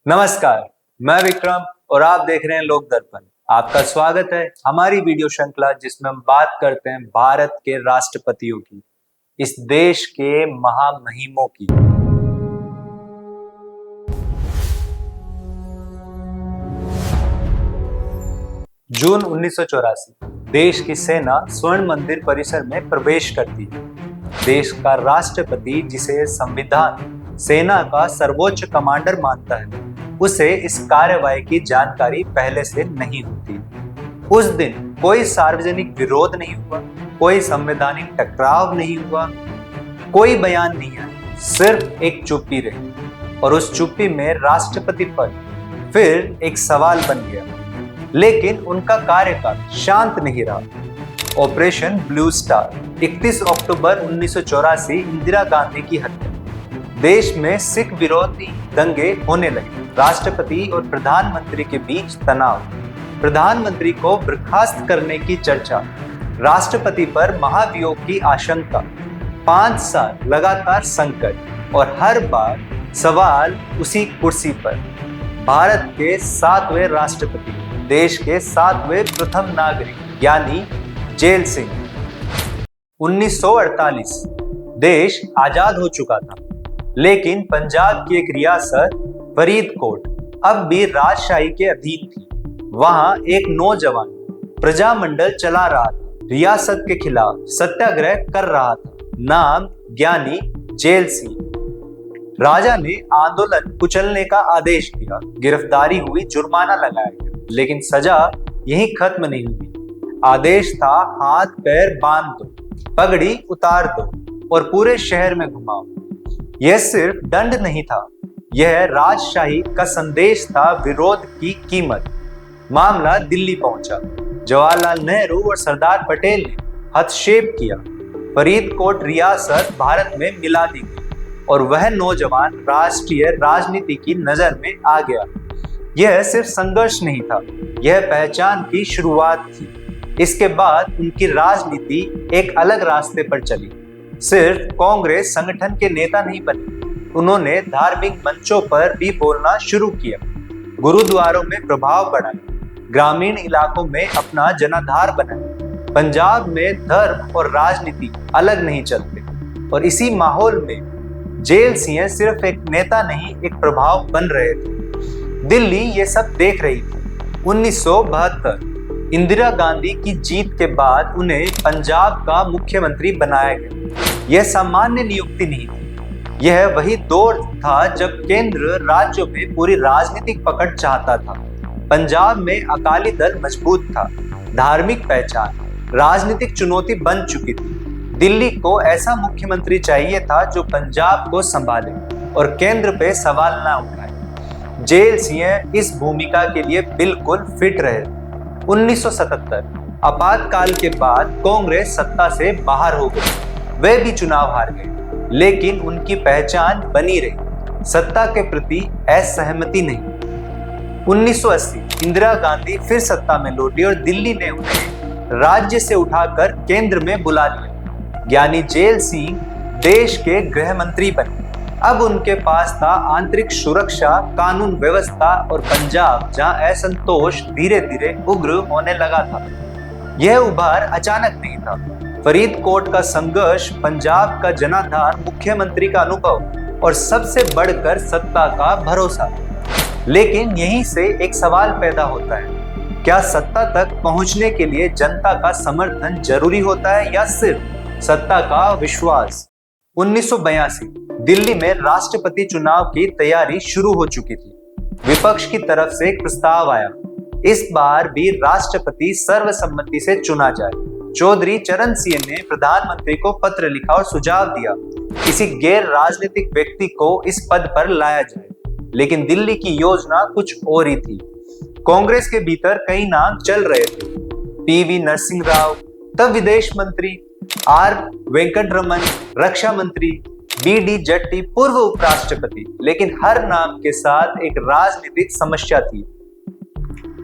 नमस्कार, मैं विक्रम और आप देख रहे हैं लोक दर्पण। आपका स्वागत है हमारी वीडियो श्रृंखला जिसमें हम बात करते हैं भारत के राष्ट्रपतियों की, इस देश के महामहिमों की। जून 1984 देश की सेना स्वर्ण मंदिर परिसर में प्रवेश करती है। देश का राष्ट्रपति, जिसे संविधान सेना का सर्वोच्च कमांडर मानता है, उसे इस कार्रवाई की जानकारी पहले से नहीं होती। उस दिन कोई सार्वजनिक विरोध नहीं हुआ, कोई संवैधानिक टकराव नहीं हुआ, कोई बयान नहीं आया, सिर्फ एक चुप्पी रही। और उस चुप्पी में राष्ट्रपति पद फिर एक सवाल बन गया। लेकिन उनका कार्यकाल शांत नहीं रहा। ऑपरेशन ब्लू स्टार, 31 अक्टूबर 1984 इंदिरा गांधी की हत्या। देश में सिख विरोधी दंगे होने लगे। राष्ट्रपति और प्रधानमंत्री के बीच तनाव, प्रधानमंत्री को बर्खास्त करने की चर्चा, राष्ट्रपति पर महाभियोग की आशंका, 5 साल लगातार संकट और हर बार सवाल उसी कुर्सी पर। भारत के 7वें राष्ट्रपति, देश के 7वें प्रथम नागरिक यानी जेल सिंह। 1948 देश आजाद हो चुका था, लेकिन पंजाब की एक रियासत फरीदकोट अब भी राजशाही के अधीन थी। वहां एक नौजवान प्रजामंडल चला रहा था, रियासत के खिलाफ सत्याग्रह कर रहा था। नाम ज्ञानी जेल सिंह। राजा ने आंदोलन कुचलने का आदेश दिया, गिरफ्तारी हुई, जुर्माना लगाया गया, लेकिन सजा यही खत्म नहीं हुई। आदेश था हाथ पैर बांध दो, पगड़ी उतार दो और पूरे शहर में घुमाओ। यह सिर्फ दंड नहीं था, यह राजशाही का संदेश था, विरोध की कीमत। मामला दिल्ली पहुंचा। जवाहरलाल नेहरू और सरदार पटेल ने हस्तक्षेप किया। फरीदकोट रियासत भारत में मिला दी गई और वह नौजवान राष्ट्रीय राजनीति की नजर में आ गया। यह सिर्फ संघर्ष नहीं था, यह पहचान की शुरुआत थी। इसके बाद उनकी राजनीति एक अलग रास्ते पर चली। सिर्फ कांग्रेस संगठन के नेता नहीं बने, उन्होंने धार्मिक मंचों पर भी बोलना शुरू किया, गुरुद्वारों में प्रभाव बढ़ाया, ग्रामीण इलाकों में अपना जनाधार बनाया। पंजाब में धर्म और राजनीति अलग नहीं चलते। और इसी माहौल में जेल सिंह सिर्फ एक नेता नहीं, एक प्रभाव बन रहे थे। दिल्ली ये सब देख रही थी। 1972 इंदिरा गांधी की जीत के बाद उन्हें पंजाब का मुख्यमंत्री बनाया गया। यह सामान्य नियुक्ति नहीं थी, यह वही दौर था जब केंद्र राज्यों में पूरी राजनीतिक पकड़ चाहता था। पंजाब में अकाली दल मजबूत था, धार्मिक पहचान राजनीतिक चुनौती बन चुकी थी। दिल्ली को ऐसा मुख्यमंत्री चाहिए था जो पंजाब को संभाले और केंद्र पे सवाल ना उठाए। जेल सिंह इस भूमिका के लिए बिल्कुल फिट रहे। 1977 आपातकाल के बाद कांग्रेस सत्ता से बाहर हो गई, वे भी चुनाव हार गए, लेकिन उनकी पहचान बनी रही, सत्ता के प्रति असहमति नहीं। 1980 इंदिरा गांधी फिर सत्ता में लौटी और दिल्ली ने उन्हें राज्य से उठाकर केंद्र में बुला लिया। ज्ञानी जेल सिंह देश के गृह मंत्री बने। अब उनके पास था आंतरिक सुरक्षा, कानून व्यवस्था और पंजाब जहां असंतोष धीरे धीरे उग्र होने लगा था। यह उभार अचानक नहीं था। फरीदकोट का संघर्ष, पंजाब का जनाधार, मुख्यमंत्री का अनुभव और सबसे बढ़कर सत्ता का भरोसा। लेकिन यहीं से एक सवाल पैदा होता है, क्या सत्ता तक पहुंचने के लिए जनता का समर्थन जरूरी होता है या सिर्फ सत्ता का विश्वास? 1982 दिल्ली में राष्ट्रपति चुनाव की तैयारी शुरू हो चुकी थी। विपक्ष की तरफ से एक प्रस्ताव आया, इस बार भी राष्ट्रपति सर्वसम्मति से चुना जाए। चौधरी चरण सिंह ने प्रधानमंत्री को पत्र लिखा और सुझाव दिया किसी गैर राजनीतिक व्यक्ति को इस पद पर लाया जाए। लेकिन दिल्ली की योजना कुछ और ही थी। कांग्रेस के भीतर कई नाम चल रहे थे, पीवी नरसिंह राव तब विदेश मंत्री, आर वेंकटरमन रक्षा मंत्री, बीडी जट्टी पूर्व उपराष्ट्रपति। लेकिन हर नाम के साथ एक राजनीतिक समस्या थी।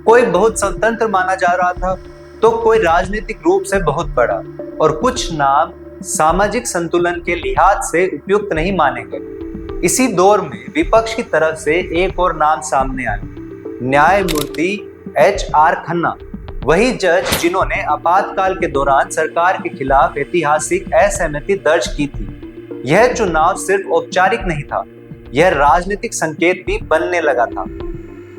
कोई बहुत स्वतंत्र माना जा रहा था तो कोई राजनीतिक रूप से बहुत बड़ा, और कुछ नाम सामाजिक संतुलन के लिहाज से उपयुक्त नहीं माने गए। इसी दौर में विपक्ष की तरफ से एक और नाम सामने आया, न्यायमूर्ति HR खन्ना, वही जज जिन्होंने आपातकाल के दौरान सरकार के खिलाफ ऐतिहासिक असहमति दर्ज की थी। यह चुनाव सिर्फ औपचारिक नहीं था, यह राजनीतिक संकेत भी बनने लगा था।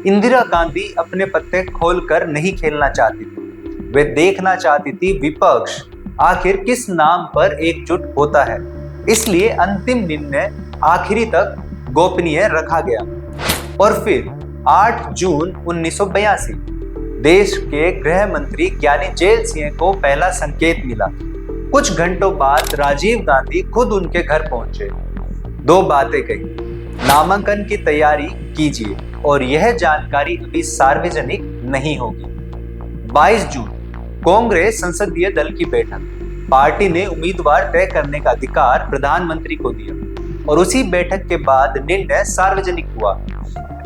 इंदिरा गांधी अपने पत्ते खोलकर नहीं खेलना चाहती थी, वे देखना चाहती थी विपक्ष आखिर किस नाम पर एकजुट होता है। इसलिए अंतिम निर्णय आखिरी तक गोपनीय रखा गया। और फिर 8 जून 1982 देश के गृह मंत्री ज्ञानी जेल सिंह को पहला संकेत मिला। कुछ घंटों बाद राजीव गांधी खुद उनके घर पहुंचे। 2 बातें कही, नामांकन की तैयारी कीजिए और यह जानकारी अभी सार्वजनिक नहीं होगी। 22 जून कांग्रेस संसदीय दल की बैठक, पार्टी ने उम्मीदवार तय करने का अधिकार प्रधानमंत्री को दिया और उसी बैठक के बाद निर्णय सार्वजनिक हुआ।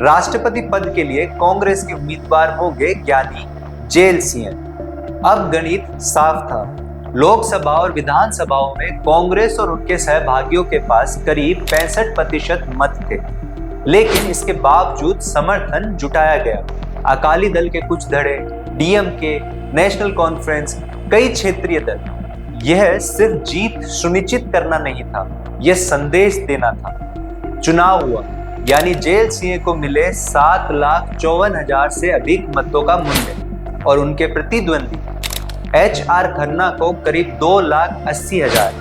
राष्ट्रपति पद के लिए कांग्रेस के उम्मीदवार होंगे ज्ञानी जेल सिंह। अब गणित साफ था, लोकसभा और विधानसभाओं में कांग्रेस और उनके सहभागियों के पास करीब 65% मत थे, लेकिन इसके बावजूद समर्थन जुटाया गया। अकाली दल के कुछ धड़े, DMK, नेशनल कॉन्फ्रेंस, कई क्षेत्रीय दल, यह सिर्फ जीत सुनिश्चित करना नहीं था, यह संदेश देना था। चुनाव हुआ, यानी जेल सिंह को मिले 7,54,000 से अधिक मतों का मूल्य और उनके प्रतिद्वंदी HR खन्ना को करीब 2,80,000।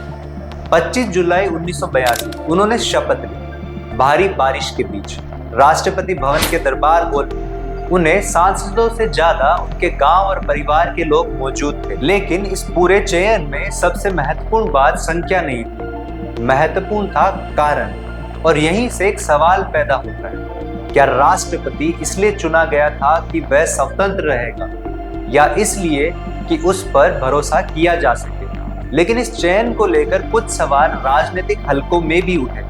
25 जुलाई 1982 उन्होंने शपथ ली। भारी बारिश के बीच राष्ट्रपति भवन के दरबार हॉल में उन्हें सांसदों से ज्यादा उनके गांव और परिवार के लोग मौजूद थे। लेकिन इस पूरे चयन में सबसे महत्वपूर्ण बात संख्या नहीं थी, महत्वपूर्ण था कारण। और यहीं से एक सवाल पैदा होता है, क्या राष्ट्रपति इसलिए चुना गया था कि वह स्वतंत्र रहेगा या इसलिए कि उस पर भरोसा किया जा सके। लेकिन इस चयन को लेकर कुछ सवाल राजनीतिक हलकों में भी उठे।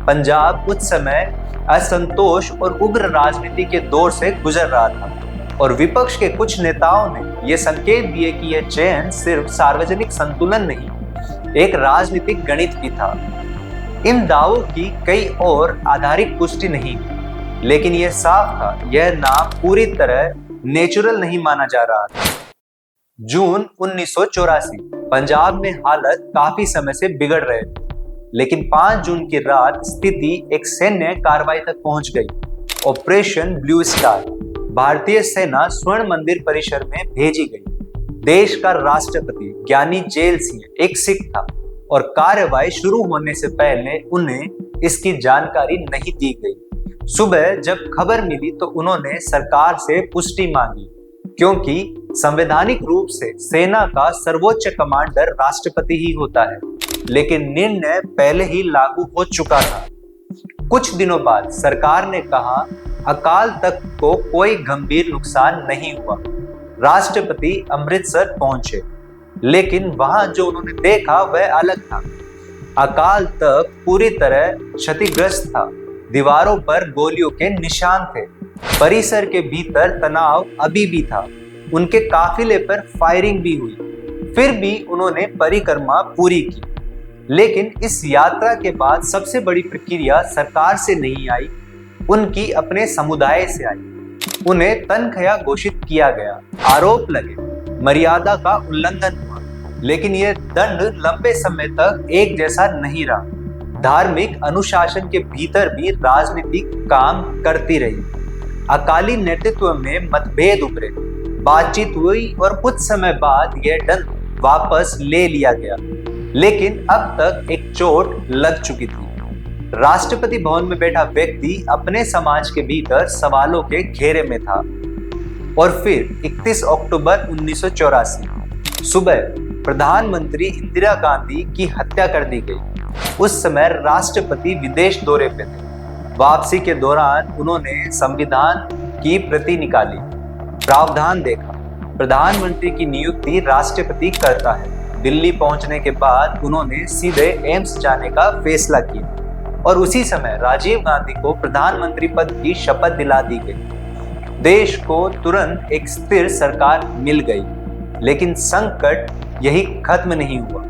पंजाब उस समय असंतोष और उग्र राजनीति के दौर से गुजर रहा था और विपक्ष के कुछ नेताओं ने यह संकेत दिए कि यह चयन सिर्फ सार्वजनिक संतुलन नहीं, एक राजनीतिक गणित भी था। इन दावों की कई और आधारिक पुष्टि नहीं, लेकिन यह साफ था, यह नाम पूरी तरह नेचुरल नहीं माना जा रहा था। जून 1984 पंजाब में हालत काफी समय से बिगड़ रहे थे, लेकिन 5 जून की रात स्थिति एक सैन्य कार्रवाई तक पहुंच गई। ऑपरेशन ब्लू स्टार, भारतीय सेना स्वर्ण मंदिर परिसर में भेजी गई। देश का राष्ट्रपति ज्ञानी जेल सिंह एक सिख था और कार्रवाई शुरू होने से पहले उन्हें इसकी जानकारी नहीं दी गई। सुबह जब खबर मिली तो उन्होंने सरकार से पुष्टि मांगी, क्योंकि संवैधानिक रूप से सेना का सर्वोच्च कमांडर राष्ट्रपति ही होता है, लेकिन निर्णय पहले ही लागू हो चुका था। कुछ दिनों बाद सरकार ने कहा अकाल तख्त को कोई गंभीर नुकसान नहीं हुआ। राष्ट्रपति अमृतसर पहुंचे, लेकिन वहां जो उन्होंने देखा वह अलग था। अकाल तख्त पूरी तरह क्षतिग्रस्त था, दीवारों पर गोलियों के निशान थे, परिसर के भीतर तनाव अभी भी था, उनके काफिले पर फायरिंग भी हुई। फिर भी उन्होंने परिक्रमा पूरी की। लेकिन इस यात्रा के बाद सबसे बड़ी प्रक्रिया सरकार से नहीं आई, उनकी अपने समुदाय से आई। उन्हें तनख्वाह घोषित किया गया, आरोप लगे, मर्यादा का उल्लंघन हुआ, लेकिन यह दंड लंबे समय तक एक जैसा नहीं रहा। धार्मिक अनुशासन के भीतर भी राजनीति काम करती रही। अकाली नेतृत्व में मतभेद उभरे, बातचीत हुई और कुछ समय बाद यह दंड वापस ले लिया गया, लेकिन अब तक एक चोट लग चुकी थी। राष्ट्रपति भवन में बैठा व्यक्ति अपने समाज के भीतर सवालों के घेरे में था। और फिर 31 अक्टूबर 1984 सुबह प्रधानमंत्री इंदिरा गांधी की हत्या कर दी गई। उस समय राष्ट्रपति विदेश दौरे पे थे। वापसी के दौरान उन्होंने संविधान की प्रति निकाली, प्रावधान देखा। प्रधानमंत्री की नियुक्ति राष्ट्रपति करता है। दिल्ली पहुंचने के बाद उन्होंने सीधे एम्स जाने का फैसला किया और उसी समय राजीव गांधी को प्रधानमंत्री पद की शपथ दिला दी गई। देश को तुरंत एक स्थिर सरकार मिल गई, लेकिन संकट यही खत्म नहीं हुआ।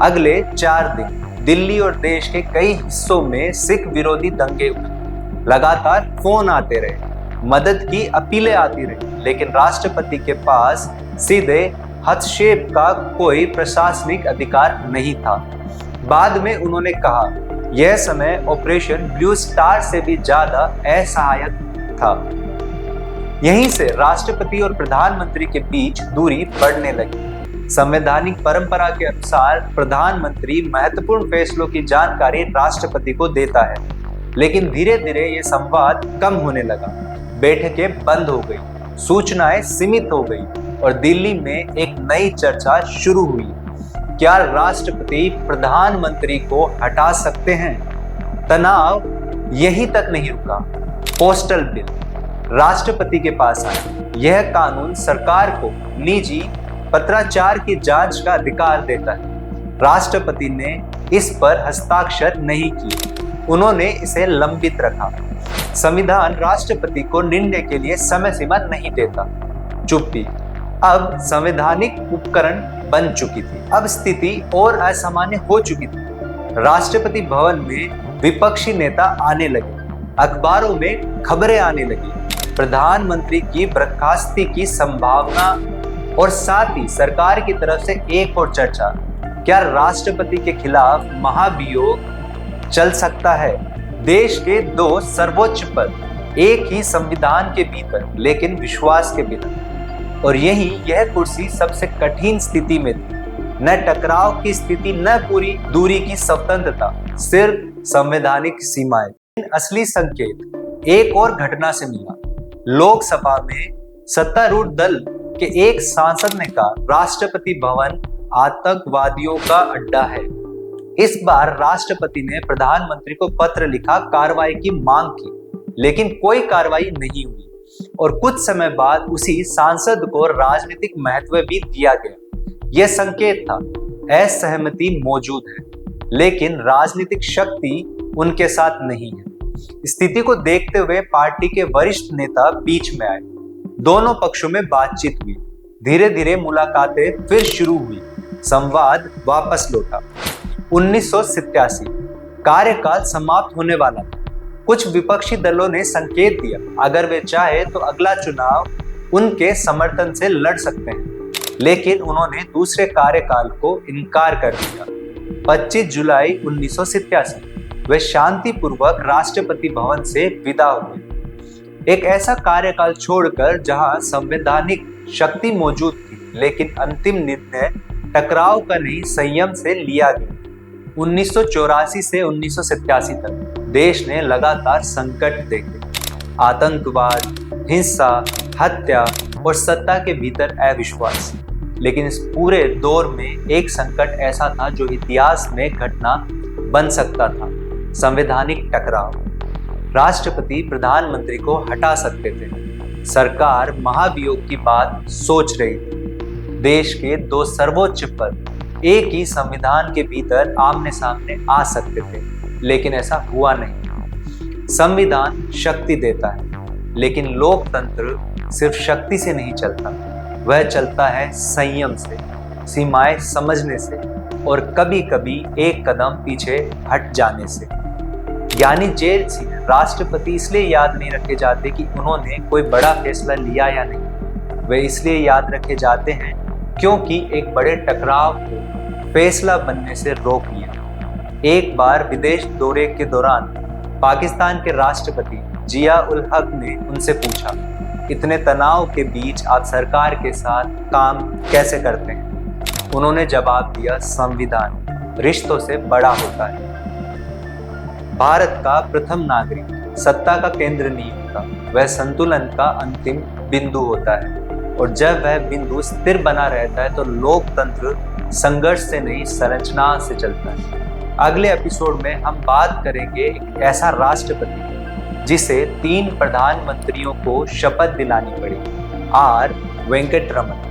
अगले 4 दिन दिल्ली और देश के कई हिस्सों में सिख विरोधी दंगे हुए। लगातार फोन आते रहे, मदद की अपीलें आती रही, लेकिन राष्ट्रपति के पास सीधे हस्तक्षेप का कोई प्रशासनिक अधिकार नहीं था। बाद में उन्होंने कहा, यह समय ऑपरेशन ब्लू स्टार से भी ज्यादा असहायक था। यहीं से राष्ट्रपति और प्रधानमंत्री के बीच दूरी बढ़ने लगी। संवैधानिक परंपरा के अनुसार प्रधानमंत्री महत्वपूर्ण फैसलों की जानकारी राष्ट्रपति को देता है, लेकिन धीरे धीरे ये संवाद कम होने लगा। बैठकें बंद हो गई, सूचनाएं सीमित हो गई और दिल्ली में एक नई चर्चा शुरू हुई। क्या राष्ट्रपति प्रधानमंत्री को हटा सकते हैं? तनाव यहीं तक नहीं रुका। पोस्टल बिल राष्ट्रपति के पास आया। यह कानून सरकार को निजी पत्राचार की जांच का अधिकार देता है। राष्ट्रपति ने इस पर हस्ताक्षर नहीं किए, उन्होंने इसे लंबित रखा। संविधान राष्ट्रपति को निर्णय के लिए समय सीमा नहीं देता। चुप्पी अब संवैधानिक उपकरण बन चुकी थी। अब स्थिति और असामान्य हो चुकी थी। राष्ट्रपति भवन में विपक्षी नेता आने लगे, अखबारों में खबरें आने लगी, प्रधानमंत्री की बर्खास्तगी की संभावना, और साथ ही सरकार की तरफ से एक और चर्चा, क्या राष्ट्रपति के खिलाफ महाभियोग चल सकता है? देश के दो सर्वोच्च पद एक ही संविधान के भीतर, लेकिन विश्वास के बिना। और यह कुर्सी सबसे कठिन स्थिति में थी। न टकराव की स्थिति, न पूरी दूरी की स्वतंत्रता, सिर्फ संवैधानिक सीमाएं। असली संकेत एक और घटना से मिला। लोकसभा में सत्तारूढ़ दल के एक सांसद ने कहा, राष्ट्रपति भवन आतंकवादियों का अड्डा है। इस बार राष्ट्रपति ने प्रधानमंत्री को पत्र लिखा, कार्रवाई की मांग की, लेकिन कोई कार्रवाई नहीं हुई और कुछ समय बाद उसी सांसद को राजनीतिक महत्व भी दिया गया। यह संकेत था, असहमति मौजूद है, लेकिन राजनीतिक शक्ति उनके साथ नहीं है। स्थिति को देखते हुए पार्टी के वरिष्ठ नेता बीच में आए। दोनों पक्षों में बातचीत हुई। धीरे धीरे मुलाकातें फिर शुरू हुई। संवाद वापस लौटा। 1987 कार्यकाल समाप्त होने वाला था। कुछ विपक्षी दलों ने संकेत दिया, अगर वे चाहे तो अगला चुनाव उनके समर्थन से लड़ सकते हैं, लेकिन उन्होंने दूसरे कार्यकाल को इनकार कर दिया। 25 जुलाई 1987 वे शांतिपूर्वक राष्ट्रपति भवन से विदा हुए, एक ऐसा कार्यकाल छोड़कर जहां संवैधानिक शक्ति मौजूद थी, लेकिन अंतिम निर्णय टकराव का नहीं, संयम से लिया गया। 1984 से 1987 तक देश ने लगातार संकट देखे, आतंकवाद, हिंसा, हत्या और सत्ता के भीतर अविश्वास। लेकिन इस पूरे दौर में एक संकट ऐसा था जो इतिहास में घटना बन सकता था, संवैधानिक टकराव। राष्ट्रपति प्रधानमंत्री को हटा सकते थे, सरकार महाभियोग की बात सोच रही थी, देश के दो सर्वोच्च पद एक ही संविधान के भीतर आमने सामने आ सकते थे, लेकिन ऐसा हुआ नहीं। संविधान शक्ति देता है, लेकिन लोकतंत्र सिर्फ शक्ति से नहीं चलता, वह चलता है संयम से, सीमाएं समझने से और कभी कभी एक कदम पीछे हट जाने से। यानी जैल सिंह राष्ट्रपति इसलिए याद नहीं रखे जाते कि उन्होंने कोई बड़ा फैसला लिया या नहीं, वे इसलिए याद रखे जाते हैं क्योंकि एक बड़े टकराव को फैसला बनने से रोक लिया। एक बार विदेश दौरे के दौरान पाकिस्तान के राष्ट्रपति जिया उल हक ने उनसे पूछा, इतने तनाव के बीच आप सरकार के साथ काम कैसे करते हैं? उन्होंने जवाब दिया, संविधान रिश्तों से बड़ा होता है। भारत का प्रथम नागरिक सत्ता का केंद्र नहीं होता, वह संतुलन का अंतिम बिंदु होता है, और जब वह बिंदु स्थिर बना रहता है तो लोकतंत्र संघर्ष से नहीं, संरचना से चलता है। अगले एपिसोड में हम बात करेंगे एक ऐसा राष्ट्रपति जिसे 3 प्रधानमंत्रियों को शपथ दिलानी पड़ी, आर वेंकट रमन।